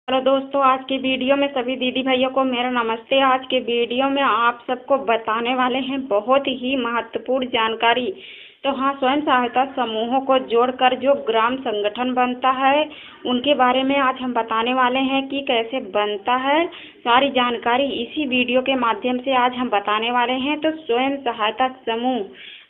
Hello दोस्तों, आज की वीडियो में सभी दीदी भैया को मेरा नमस्ते। आज के वीडियो में आप सबको बताने वाले हैं बहुत ही महत्वपूर्ण जानकारी। तो हाँ, स्वयं सहायता समूहों को जोड़कर जो ग्राम संगठन बनता है उनके बारे में आज हम बताने वाले हैं कि कैसे बनता है। सारी जानकारी इसी वीडियो के माध्यम से आज हम बताने वाले हैं। तो स्वयं सहायता समूह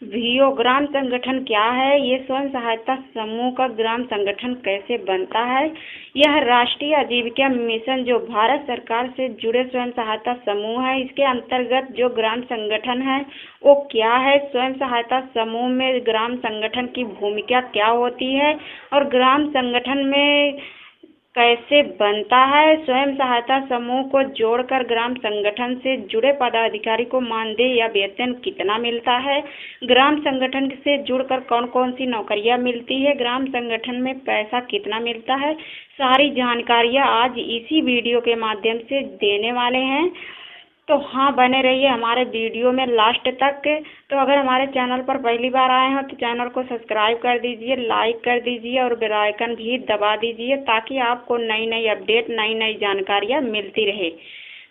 वीओ ग्राम संगठन क्या है, ये स्वयं सहायता समूह का ग्राम संगठन कैसे बनता है, यह राष्ट्रीय आजीविका मिशन जो भारत सरकार से जुड़े स्वयं सहायता समूह है, इसके अंतर्गत जो ग्राम संगठन है वो क्या है, स्वयं सहायता समूह में ग्राम संगठन की भूमिका क्या होती है और ग्राम संगठन में कैसे बनता है। स्वयं सहायता समूह को जोड़कर ग्राम संगठन से जुड़े पदाधिकारी को मानदेय या वेतन कितना मिलता है, ग्राम संगठन से जुड़कर कौन कौन सी नौकरियां मिलती है, ग्राम संगठन में पैसा कितना मिलता है, सारी जानकारियां आज इसी वीडियो के माध्यम से देने वाले हैं। तो हाँ, बने रहिए हमारे वीडियो में लास्ट तक। तो अगर हमारे चैनल पर पहली बार आए हो तो चैनल को सब्सक्राइब कर दीजिए, लाइक कर दीजिए और बेल आइकन भी दबा दीजिए ताकि आपको नई नई अपडेट, नई नई जानकारियाँ मिलती रहे।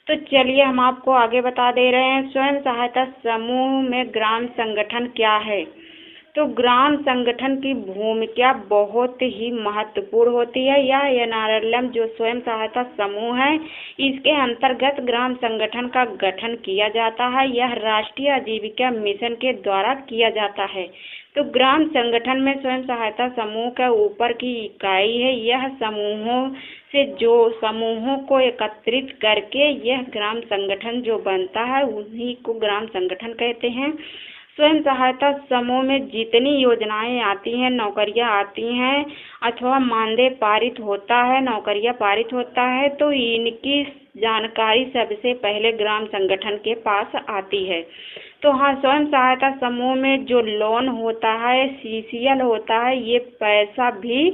तो चलिए हम आपको आगे बता दे रहे हैं स्वयं सहायता समूह में ग्राम संगठन क्या है। तो ग्राम संगठन की भूमिका बहुत ही महत्वपूर्ण होती है। यह एनआरएलएम जो स्वयं सहायता समूह है, इसके अंतर्गत ग्राम संगठन का गठन किया जाता है। यह राष्ट्रीय आजीविका मिशन के द्वारा किया जाता है। तो ग्राम संगठन में स्वयं सहायता समूह के ऊपर की इकाई है। यह समूहों को एकत्रित करके यह ग्राम संगठन जो बनता है उन्हीं को ग्राम संगठन कहते हैं। स्वयं सहायता समूह में जितनी योजनाएं आती हैं, नौकरियां आती हैं अथवा मानदेय पारित होता है, नौकरियां पारित होता है, तो इनकी जानकारी सबसे पहले ग्राम संगठन के पास आती है। तो हाँ, स्वयं सहायता समूह में जो लोन होता है, सीसीएल होता है, ये पैसा भी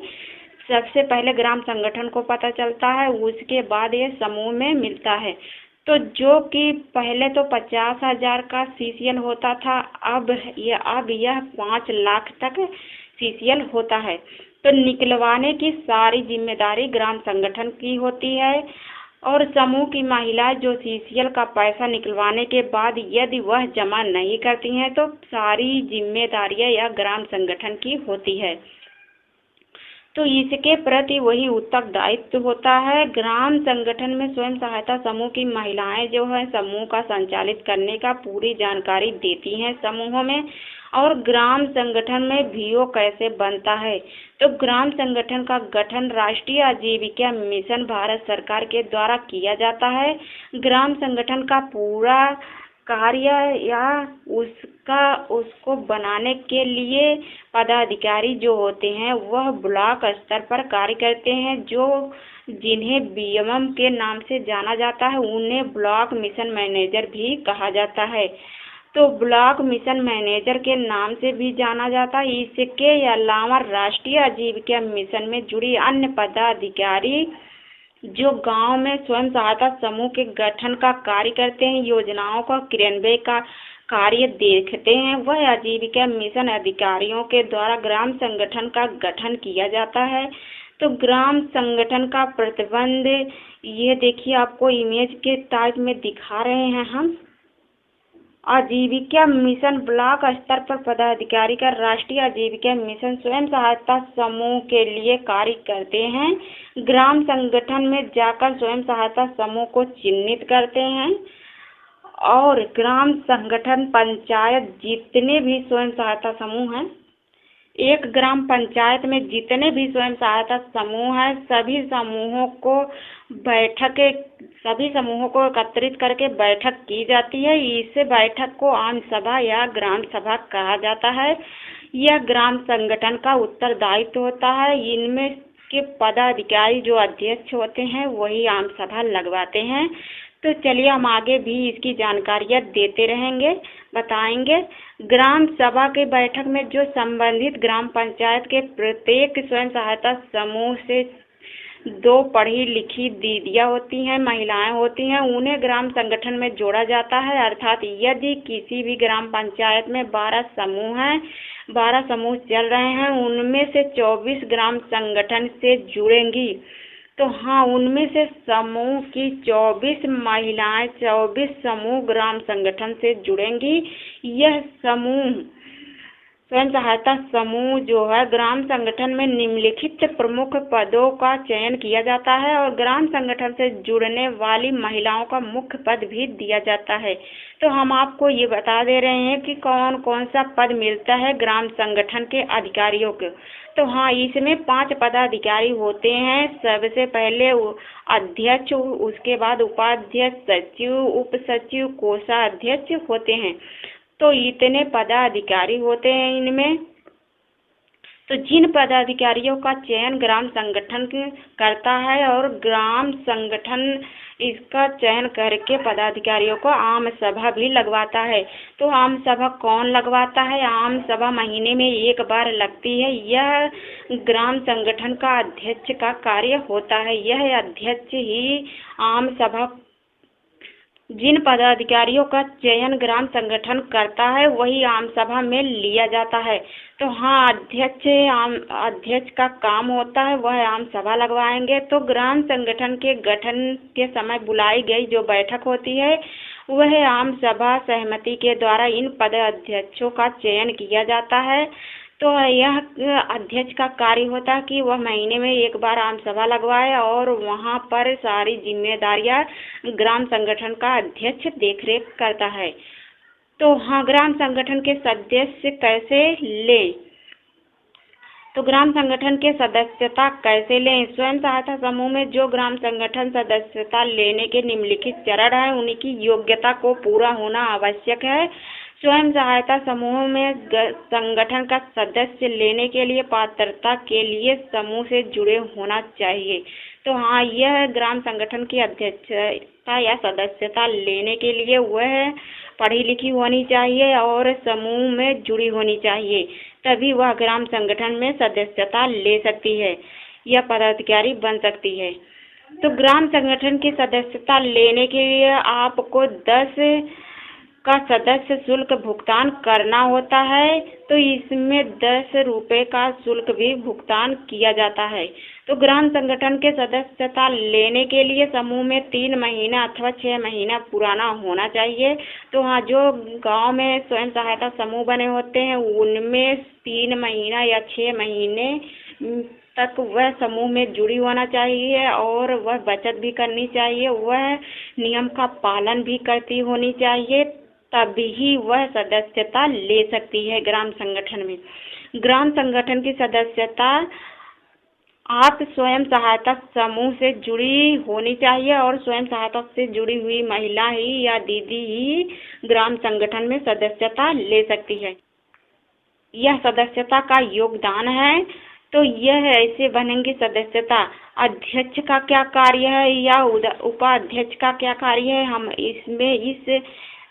सबसे पहले ग्राम संगठन को पता चलता है, उसके बाद ये समूह में मिलता है। तो जो कि पहले तो 50,000 का सीसीएल होता था, अब यह 5 लाख तक सीसीएल होता है। तो निकलवाने की सारी जिम्मेदारी ग्राम संगठन की होती है और समूह की महिलाएं जो सीसीएल का पैसा निकलवाने के बाद यदि वह जमा नहीं करती हैं तो सारी जिम्मेदारियां यह ग्राम संगठन की होती है। तो इसके प्रति वही उत्तरदायित्व होता है। ग्राम संगठन में स्वयं सहायता समूह की महिलाएं जो है समूह का संचालित करने का पूरी जानकारी देती हैं समूहों में। और ग्राम संगठन में वीओ कैसे बनता है, तो ग्राम संगठन का गठन राष्ट्रीय आजीविका मिशन भारत सरकार के द्वारा किया जाता है। ग्राम संगठन का पूरा कार्य या उसको बनाने के लिए पदाधिकारी जो होते हैं वह ब्लॉक स्तर पर कार्य करते हैं। जिन्हें बीएमएम के नाम से जाना जाता है उन्हें ब्लॉक मिशन मैनेजर भी कहा जाता है। तो ब्लॉक मिशन मैनेजर के नाम से भी जाना जाता है। इसके अलावा राष्ट्रीय आजीविका मिशन में जुड़ी अन्य पदाधिकारी जो गांव में स्वयं सहायता समूह के गठन का कार्य करते हैं, योजनाओं का क्रियान्वयन का कार्य देखते हैं, वह आजीविका मिशन अधिकारियों के द्वारा ग्राम संगठन का गठन किया जाता है। तो ग्राम संगठन का प्रतिबंध ये देखिए, आपको इमेज के टाइप में दिखा रहे हैं हम। आजीविका मिशन ब्लॉक स्तर पर पदाधिकारी का राष्ट्रीय आजीविका मिशन स्वयं सहायता समूह के लिए कार्य करते हैं। ग्राम संगठन में जाकर स्वयं सहायता समूह को चिन्हित करते हैं और ग्राम संगठन पंचायत जितने भी स्वयं सहायता समूह हैं, एक ग्राम पंचायत में जितने भी स्वयं सहायता समूह हैं सभी समूहों को एकत्रित करके बैठक की जाती है। इस बैठक को आम सभा या ग्राम सभा कहा जाता है। यह ग्राम संगठन का उत्तरदायित्व होता है। इनमें के पदाधिकारी जो अध्यक्ष होते हैं वही आम सभा लगवाते हैं। तो चलिए हम आगे भी इसकी जानकारियाँ देते रहेंगे, बताएंगे। ग्राम सभा की बैठक में जो संबंधित ग्राम पंचायत के प्रत्येक स्वयं सहायता समूह से 2 पढ़ी लिखी दीदियाँ होती हैं, महिलाएं होती हैं, उन्हें ग्राम संगठन में जोड़ा जाता है। अर्थात यदि किसी भी ग्राम पंचायत में 12 समूह हैं, 12 समूह चल रहे हैं, उनमें से 24 ग्राम संगठन से जुड़ेंगी तो हाँ, उनमें से समूह की 24 महिलाएं 24 समूह ग्राम संगठन से जुड़ेंगी। यह समूह स्वयं सहायता समूह जो है ग्राम संगठन में निम्नलिखित प्रमुख पदों का चयन किया जाता है और ग्राम संगठन से जुड़ने वाली महिलाओं का मुख्य पद भी दिया जाता है। तो हम आपको ये बता दे रहे हैं कि कौन कौन सा पद मिलता है ग्राम संगठन के अधिकारियों को। तो हाँ, इसमें 5 पदाधिकारी होते हैं। सबसे पहले अध्यक्ष, उसके बाद उपाध्यक्ष, सचिव, उप सचिव, कोषाध्यक्ष होते हैं। तो इतने पदाधिकारी होते हैं इनमें। तो जिन पदाधिकारियों का चयन ग्राम संगठन करता है और ग्राम संगठन इसका चयन करके पदाधिकारियों को आम सभा भी लगवाता है। तो आम सभा कौन लगवाता है? आम सभा महीने में एक बार लगती है। यह ग्राम संगठन का अध्यक्ष का कार्य होता है। यह अध्यक्ष ही आम सभा, जिन पदाधिकारियों का चयन ग्राम संगठन करता है वही आम सभा में लिया जाता है। तो हाँ, अध्यक्ष का काम होता है वह आम सभा लगवाएंगे। तो ग्राम संगठन के गठन के समय बुलाई गई जो बैठक होती है वह आम सभा सहमति के द्वारा इन पदाध्यक्षों का चयन किया जाता है। तो यह अध्यक्ष का कार्य होता है कि वह महीने में एक बार आम सभा लगवाए और वहाँ पर सारी जिम्मेदारियां ग्राम संगठन का अध्यक्ष देखरेख करता है। तो हाँ, ग्राम संगठन के सदस्य कैसे लें? तो ग्राम संगठन के सदस्यता कैसे लें? स्वयं सहायता समूह में जो ग्राम संगठन सदस्यता लेने के निम्नलिखित चरण है उनकी योग्यता को पूरा होना आवश्यक है। स्वयं सहायता समूह में संगठन का सदस्य लेने के लिए पात्रता के लिए समूह से जुड़े होना चाहिए। तो हाँ, यह ग्राम संगठन की अध्यक्षता या सदस्यता लेने के लिए वह पढ़ी लिखी होनी चाहिए और समूह में जुड़ी होनी चाहिए, तभी वह ग्राम संगठन में सदस्यता ले सकती है या पदाधिकारी बन सकती है। तो ग्राम संगठन की सदस्यता लेने के लिए आपको 10 का सदस्य शुल्क भुगतान करना होता है। तो इसमें 10 रुपये का शुल्क भी भुगतान किया जाता है। तो ग्राम संगठन के सदस्यता लेने के लिए समूह में 3 महीना अथवा 6 महीना पुराना होना चाहिए। तो हाँ, जो गांव में स्वयं सहायता समूह बने होते हैं उनमें 3 महीना या 6 महीने तक वह समूह में जुड़ी होना चाहिए और वह बचत भी करनी चाहिए, वह नियम का पालन भी करती होनी चाहिए, तभी वह सदस्यता ले सकती है ग्राम संगठन में। ग्राम संगठन की सदस्यता आप स्वयं सहायता समूह से जुड़ी होनी चाहिए और स्वयं सहायता से जुड़ी हुई महिला ही या दीदी ही ग्राम संगठन में सदस्यता ले सकती है। यह सदस्यता का योगदान है। तो यह ऐसे बनेंगी सदस्यता। अध्यक्ष का क्या कार्य है या उपाध्यक्ष का क्या कार्य है, हम इसमें इस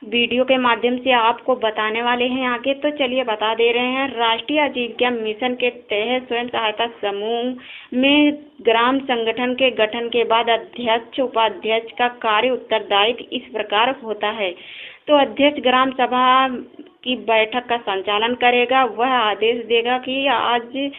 वीडियो के माध्यम से आपको बताने वाले हैं आगे। तो चलिए बता दे रहे हैं। राष्ट्रीय आजीविका मिशन के तहत स्वयं सहायता समूह में ग्राम संगठन के गठन के बाद अध्यक्ष उपाध्यक्ष का कार्य उत्तरदायित्व इस प्रकार होता है। तो अध्यक्ष ग्राम सभा की बैठक का संचालन करेगा। वह आदेश देगा कि आज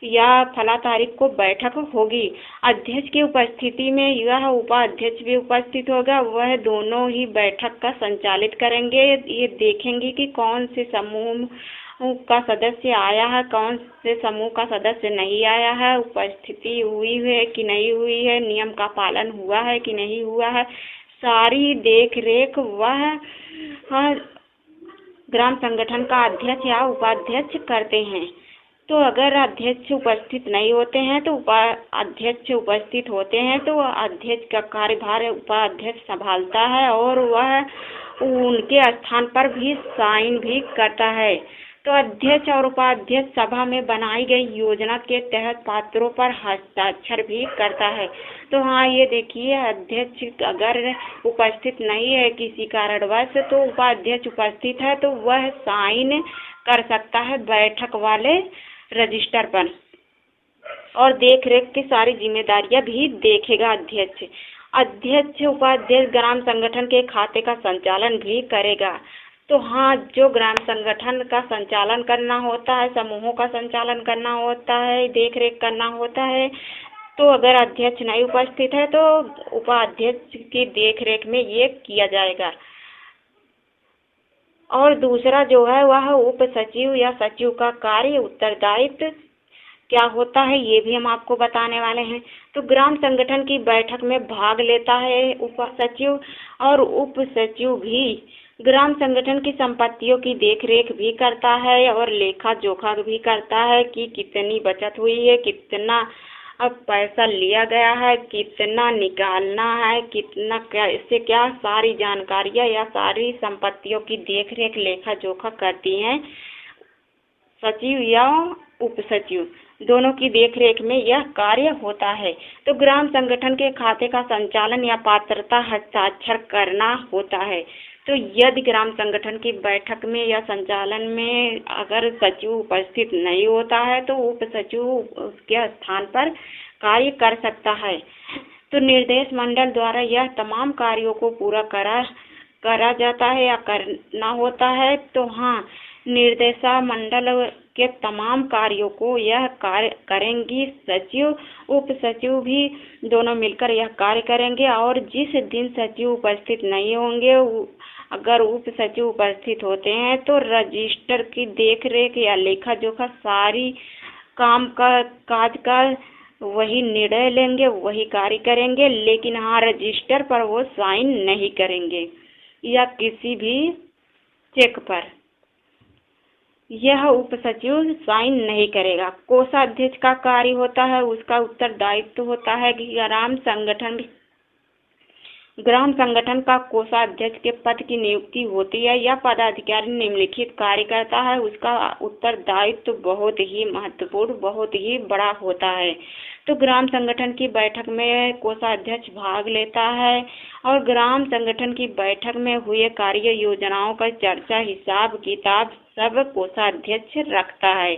या फला तारीख को बैठक होगी। अध्यक्ष की उपस्थिति में यह उपाध्यक्ष भी उपस्थित होगा। वह दोनों ही बैठक का संचालित करेंगे। ये देखेंगे कि कौन से समूह का सदस्य आया है, कौन से समूह का सदस्य नहीं आया है, उपस्थिति हुई है कि नहीं हुई है, नियम का पालन हुआ है कि नहीं हुआ है, सारी देख रेख वह ग्राम संगठन का अध्यक्ष या उपाध्यक्ष करते हैं। तो अगर अध्यक्ष उपस्थित नहीं होते हैं तो उपाध्यक्ष उपस्थित होते हैं तो अध्यक्ष का कार्यभार उपाध्यक्ष संभालता है और वह उनके स्थान पर भी साइन भी करता है। तो अध्यक्ष और उपाध्यक्ष सभा में बनाई गई योजना के तहत पत्रों पर हस्ताक्षर भी करता है। तो हाँ, ये देखिए, अध्यक्ष अगर उपस्थित नहीं है किसी कारणवश तो उपाध्यक्ष उपस्थित है तो वह साइन कर सकता है बैठक वाले रजिस्टर पर और देख रेख की सारी जिम्मेदारियां भी देखेगा अध्यक्ष। अध्यक्ष उपाध्यक्ष ग्राम संगठन के खाते का संचालन भी करेगा। तो हाँ, जो ग्राम संगठन का संचालन करना होता है, समूहों का संचालन करना होता है, देख रेख करना होता है, तो अगर अध्यक्ष नहीं उपस्थित है तो उपाध्यक्ष की देखरेख में ये किया जाएगा। और दूसरा जो है वह उप सचिव या सचिव का कार्य उत्तरदायित्व क्या होता है ये भी हम आपको बताने वाले हैं। तो ग्राम संगठन की बैठक में भाग लेता है उप सचिव, और उप सचिव भी ग्राम संगठन की संपत्तियों की देखरेख भी करता है और लेखा जोखा भी करता है कि कितनी बचत हुई है, कितना अब पैसा लिया गया है, कितना निकालना है, कितना क्या, इससे क्या सारी जानकारियां या सारी संपत्तियों की देखरेख लेखा जोखा करती हैं सचिव या उप सचिव, दोनों की देखरेख में यह कार्य होता है। तो ग्राम संगठन के खाते का संचालन या पात्रता हस्ताक्षर करना होता है। तो यदि ग्राम संगठन की बैठक में या संचालन में अगर सचिव उपस्थित नहीं होता है तो उप सचिव उसके स्थान पर कार्य कर सकता है। तो निर्देश मंडल द्वारा यह तमाम कार्यों को पूरा करा जाता है या करना होता है। तो हाँ, निर्देशा मंडल के तमाम कार्यों को यह कार्य करेंगी सचिव उप सचिव भी दोनों मिलकर यह कार्य करेंगे। और जिस दिन सचिव उपस्थित नहीं होंगे, अगर उप सचिव उपस्थित होते हैं तो रजिस्टर की देखरेख या लेखा जोखा सारी काज का वही निर्णय लेंगे, वही कार्य करेंगे, लेकिन हाँ रजिस्टर पर वो साइन नहीं करेंगे या किसी भी चेक पर यह उप सचिव साइन नहीं करेगा। कोषाध्यक्ष का कार्य होता है, उसका उत्तरदायित्व होता है कि ग्राम संगठन का कोषाध्यक्ष के पद की नियुक्ति होती है या पदाधिकारी निम्नलिखित कार्य करता है, उसका उत्तरदायित्व बहुत ही महत्वपूर्ण, बहुत ही बड़ा होता है। तो ग्राम संगठन की बैठक में कोषाध्यक्ष भाग लेता है और ग्राम संगठन की बैठक में हुए कार्य योजनाओं का चर्चा हिसाब किताब सब कोषाध्यक्ष रखता है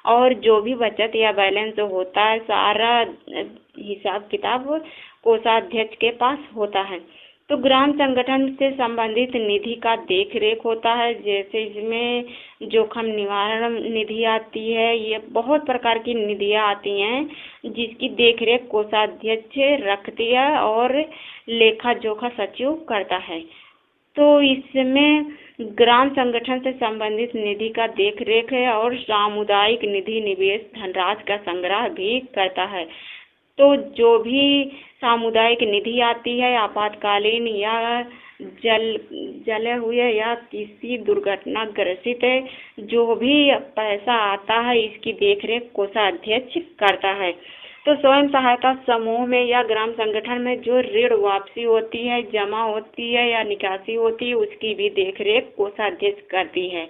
और जो भी बचत या बैलेंस होता है सारा हिसाब किताब कोषाध्यक्ष के पास होता है। तो ग्राम संगठन से संबंधित निधि का देखरेख होता है, जैसे इसमें जोखिम निवारण निधि आती है, ये बहुत प्रकार की निधियाँ आती हैं जिसकी देखरेख कोषाध्यक्ष रखती है और लेखा जोखा सचिव करता है। तो इसमें ग्राम संगठन से संबंधित निधि का देखरेख है और सामुदायिक निधि निवेश धनराशि का संग्रह भी करता है। तो जो भी सामुदायिक निधि आती है आपातकालीन या जले हुए या किसी दुर्घटना ग्रसित जो भी पैसा आता है इसकी देखरेख कोषाध्यक्ष करता है। तो स्वयं सहायता समूह में या ग्राम संगठन में जो ऋण वापसी होती है, जमा होती है या निकासी होती है, उसकी भी देखरेख कोषाध्यक्ष करती है।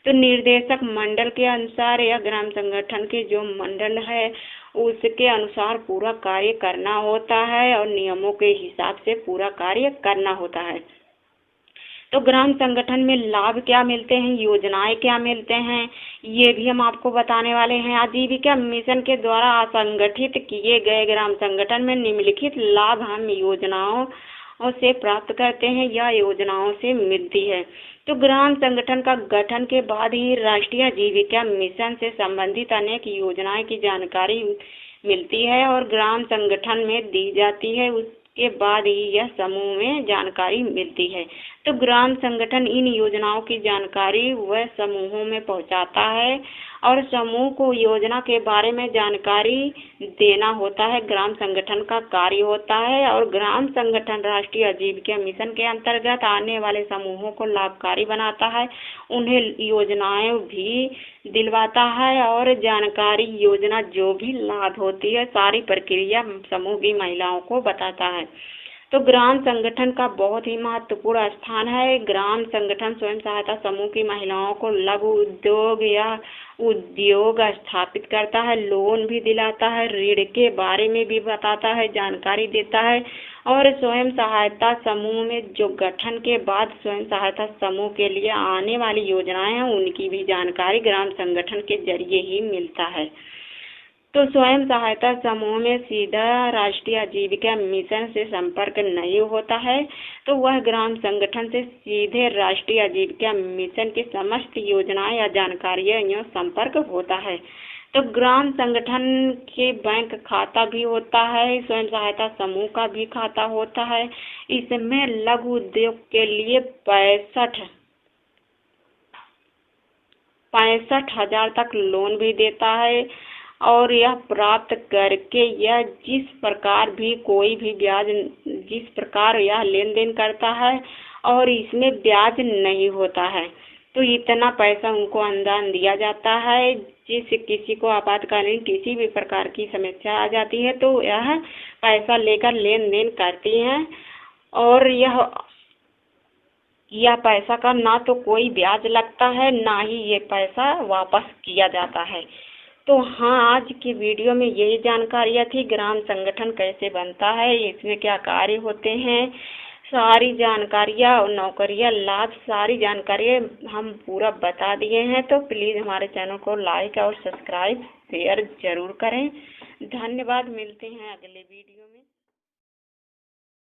तो निर्देशक मंडल के अनुसार या ग्राम संगठन के जो मंडल है उसके अनुसार पूरा कार्य करना होता है और नियमों के हिसाब से पूरा कार्य करना होता है। तो ग्राम संगठन में लाभ क्या मिलते हैं, योजनाएं क्या मिलते हैं, ये भी हम आपको बताने वाले हैं। आजीविका मिशन के द्वारा असंगठित किए गए ग्राम संगठन में निम्नलिखित लाभ हम योजनाओं से प्राप्त करते हैं या योजनाओं से मिलती है। तो ग्राम संगठन का गठन के बाद ही राष्ट्रीय आजीविका मिशन से संबंधित अनेक योजनाएं की जानकारी मिलती है और ग्राम संगठन में दी जाती है, उसके बाद ही यह समूह में जानकारी मिलती है। तो ग्राम संगठन इन योजनाओं की जानकारी वह समूहों में पहुंचाता है और समूह को योजना के बारे में जानकारी देना होता है, ग्राम संगठन का कार्य होता है। और ग्राम संगठन राष्ट्रीय आजीविका मिशन के अंतर्गत आने वाले समूहों को लाभकारी बनाता है, उन्हें योजनाएं भी दिलवाता है और जानकारी योजना जो भी लाभ होती है सारी प्रक्रिया समूह की महिलाओं को बताता है। तो ग्राम संगठन का बहुत ही महत्वपूर्ण स्थान है। ग्राम संगठन स्वयं सहायता समूह की महिलाओं को लघु उद्योग या उद्योग स्थापित करता है, लोन भी दिलाता है, ऋण के बारे में भी बताता है, जानकारी देता है और स्वयं सहायता समूह में जो गठन के बाद स्वयं सहायता समूह के लिए आने वाली योजनाएं हैं उनकी भी जानकारी ग्राम संगठन के जरिए ही मिलता है। तो स्वयं सहायता समूह में सीधा राष्ट्रीय आजीविका मिशन से संपर्क नहीं होता है, तो वह ग्राम संगठन से सीधे राष्ट्रीय आजीविका मिशन की समस्त योजनाएं या जानकारियां संपर्क होता है। तो ग्राम संगठन के बैंक खाता भी होता है, स्वयं सहायता समूह का भी खाता होता है। इसमें लघु उद्योग के लिए 65,000 तक लोन भी देता है और यह प्राप्त करके यह जिस प्रकार यह लेन देन करता है और इसमें ब्याज नहीं होता है, तो इतना पैसा उनको अनुदान दिया जाता है। जिस किसी को आपातकालीन किसी भी प्रकार की समस्या आ जाती है तो यह पैसा लेकर लेन देन करती हैं और यह पैसा का ना तो कोई ब्याज लगता है, ना ही ये पैसा वापस किया जाता है। तो हाँ, आज की वीडियो में यही जानकारियाँ थी, ग्राम संगठन कैसे बनता है, इसमें क्या कार्य होते हैं, सारी जानकारियाँ और नौकरियाँ लाभ सारी जानकारियाँ हम पूरा बता दिए हैं। तो प्लीज़ हमारे चैनल को लाइक और सब्सक्राइब शेयर ज़रूर करें। धन्यवाद, मिलते हैं अगले वीडियो में।